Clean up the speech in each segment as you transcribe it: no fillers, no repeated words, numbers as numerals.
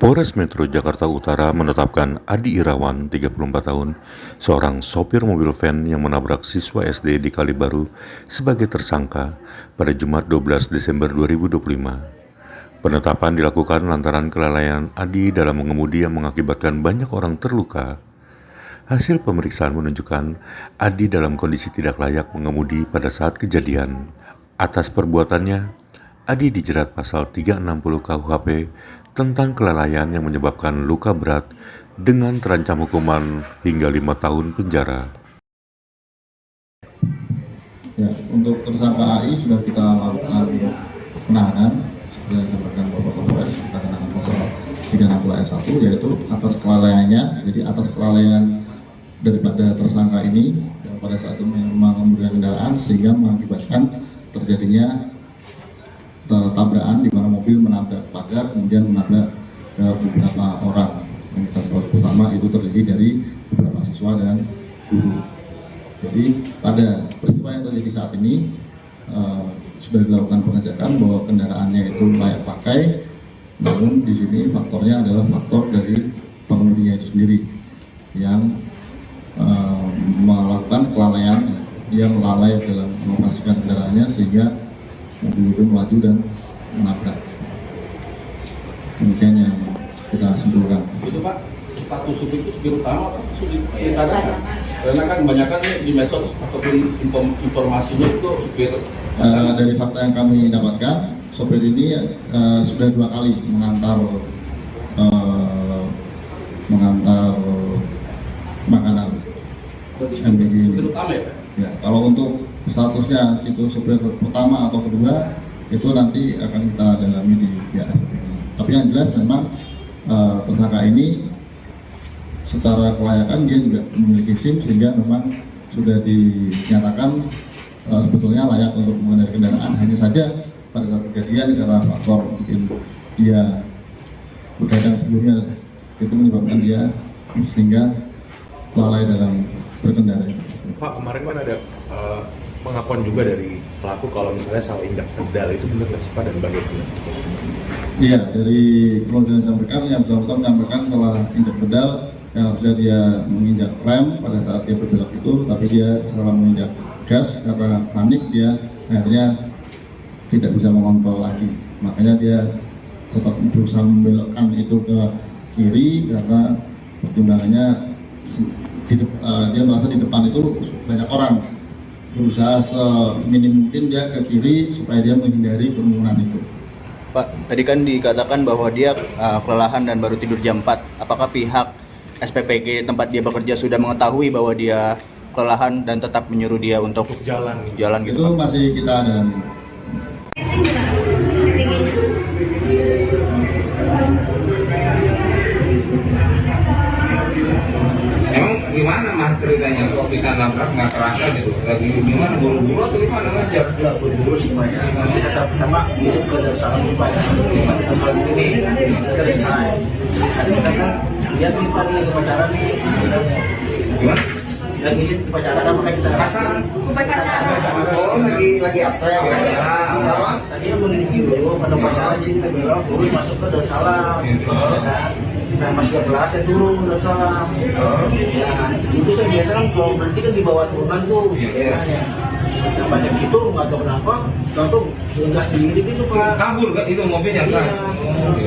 Polres Metro Jakarta Utara menetapkan Adi Irawan, 34 tahun, seorang sopir mobil van yang menabrak siswa SD di Kalibaru sebagai tersangka pada Jumat 12 Desember 2025. Penetapan dilakukan lantaran kelalaian Adi dalam mengemudi yang mengakibatkan banyak orang terluka. Hasil pemeriksaan menunjukkan Adi dalam kondisi tidak layak mengemudi pada saat kejadian. Atas perbuatannya, Adi dijerat pasal 360 KUHP tentang kelalaian yang menyebabkan luka berat dengan terancam hukuman hingga 5 tahun penjara. Ya, untuk tersangka AI sudah kita lakukan penahanan seperti yang disampaikan Bapak Kapolres, kita kenakan pasal 360 ayat 1 yaitu atas kelalaiannya. Jadi atas kelalaian daripada tersangka ini pada saat itu memang mengendarai kendaraan sehingga mengakibatkan terjadinya tabrakan di mana mobil menabrak pagar kemudian menabrak ke beberapa orang. Yang kita tahu pertama itu terdiri dari beberapa siswa dan guru. Jadi pada peristiwa yang terjadi saat ini sudah dilakukan pengecekan bahwa kendaraannya itu layak pakai, namun di sini faktornya adalah faktor dari pengemudinya itu sendiri yang melakukan kelalaian. Dia melalai dalam mengoperasikan kendaraannya sehingga mobil itu melaju dan menabrak. Demikian yang kita simpulkan. Itu Pak, status supir itu supir utama atau supir cadangan? Karena kan kebanyakan di medsos ataupun informasinya itu supir. Dari fakta yang kami dapatkan, sopir ini sudah 2 kali mengantar makanan MBG ini. Supir utama ya Pak? Ya, kalau untuk statusnya itu supir pertama atau kedua itu nanti akan kita dalami di pihak SPG. Tapi yang jelas memang tersangka ini secara kelayakan dia juga memiliki SIM sehingga memang sudah dinyatakan sebetulnya layak untuk mengendarai kendaraan. Hanya saja pada saat kejadian karena faktor mungkin dia berkaitan sebelumnya itu menyebabkan dia sehingga lalai dalam berkendara. Pak, kemarin kan ada pengakuan juga dari pelaku kalau misalnya salah injak pedal, itu benar nggak sih Pak dan bagaimana? Iya, dari kronologi yang bersangkutan menyampaikan salah injak pedal yang harusnya dia menginjak rem pada saat dia berbelok itu, tapi dia salah menginjak gas karena panik dia akhirnya tidak bisa mengontrol lagi. Makanya dia tetap berusaha membelokkan itu ke kiri karena pertimbangannya dia merasa di depan itu banyak orang, berusaha seminim mungkin dia ke kiri supaya dia menghindari kerumunan itu. Pak, tadi kan dikatakan bahwa dia kelelahan dan baru tidur jam 4. Apakah pihak SPPG tempat dia bekerja sudah mengetahui bahwa dia kelelahan dan tetap menyuruh dia untuk jalan gitu? Itu Pak? masih kita dalami. Emang gimana Mas ceritanya kok bisa nabrak nggak kerasa gitu? Lagi gimana, buru-buru atau gimana ngajar? Ya buru-buru sih Pak ya. Tapi tetap pertama itu ke Darussalam Pak ya. Tempat ini kita desain. Tadi kita kan lihat nih Pak nih upacara nih. Gimana? Lagi upacara makanya kita Pasaran. Oh lagi apa ya? Tadi kan menuju dulu pada upacara jadi kita bilang dulu masuk ke Darussalam. Nah pas 12 saya turun Darussalam. Ya itu saya biasa kan kalau berhenti kan di bawah turunan tuh. Nah banyak itu nggak tahu kenapa, lalu nggak sendiri gitu Pak. Kabur kan itu mobilnya kan?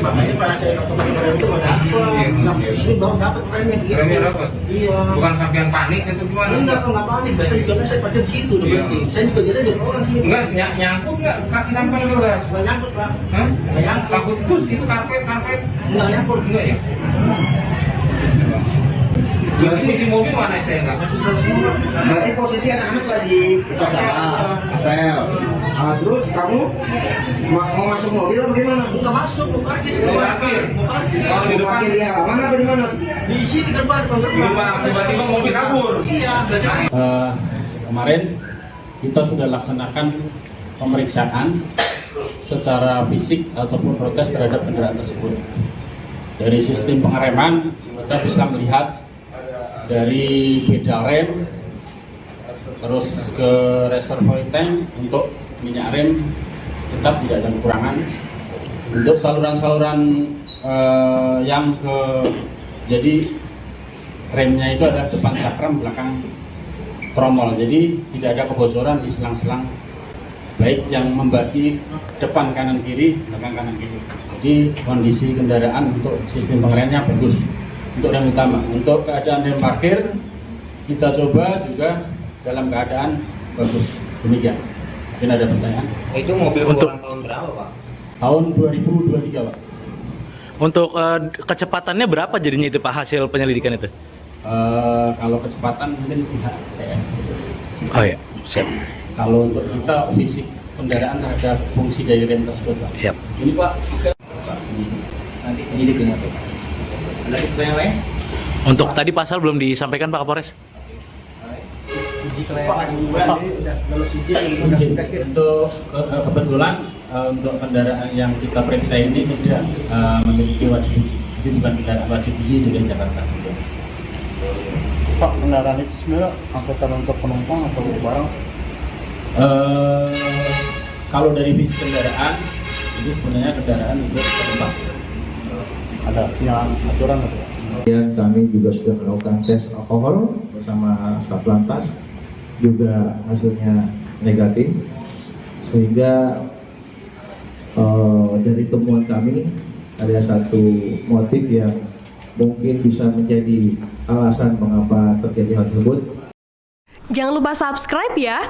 Makanya pas saya ketemu dengan itu ada apa? Nah ini baru dapat remnya gitu. Remnya dapat? Iya. Bukan sampean panik itu gimana? Enggak panik. Biasanya juga saya pakai begitu berarti. Saya juga jadi orang sih. Enggak, nyangkut nggak kaki sampai ke gas? Nggak nyangkut Pak. Hah? Nggak nyangkut. Takut terus itu karpet? Nggak nyangkut. Enggak ya? Berarti di mobil mana saya enggak? Berarti posisi anak-anak lagi upacara apel. Terus kamu mau masuk mobil atau gimana? Nggak masuk, mau parkir. Mau parkir? Mau parkir. Oh, di depan. Di halaman apa di mana? Di sini gerbang. Tiba-tiba mobil kabur. Iya, Kemarin kita sudah laksanakan pemeriksaan secara fisik ataupun protes terhadap kendaraan tersebut. Dari sistem pengereman kita bisa melihat dari pedal rem terus ke reservoir tank untuk minyak rem tetap tidak ada kekurangan. Untuk saluran-saluran Jadi remnya itu ada depan sakram, belakang tromol. Jadi tidak ada kebocoran di selang-selang, baik yang membagi depan kanan kiri, belakang kanan kiri. Jadi kondisi kendaraan untuk sistem pengeremannya bagus. Untuk yang utama, untuk keadaan rem parkir kita coba juga dalam keadaan bagus. Demikian. Mungkin ada pertanyaan? Itu mobil ulang tahun berapa, Pak? Tahun 2023, Pak. Untuk kecepatannya berapa jadinya itu Pak hasil penyelidikan itu? Kalau kecepatan mungkin pihak TN. Oh ya, siap. Kalau untuk kita fisik kendaraan terhadap fungsi dari rem tersebut, Pak. Siap. Ini Pak. Nanti penyidik ini apa? Ada pertanyaan lain? Untuk tadi pasal belum disampaikan Pak Kapolres? Izin untuk kebetulan untuk kendaraan yang kita periksa ini tidak memiliki wajib uji. Jadi bukan kendaraan wajib uji di Jakarta. Pak, kendaraan itu sebenarnya angkutan untuk penumpang atau barang? Kalau dari visi kendaraan itu sebenarnya kendaraan untuk penumpang. Ada yang aturan atau? Kemudian kami juga sudah melakukan tes alkohol bersama Satlantas, juga hasilnya negatif, sehingga dari temuan kami ada satu motif yang mungkin bisa menjadi alasan mengapa terjadi hal tersebut. Jangan lupa subscribe ya.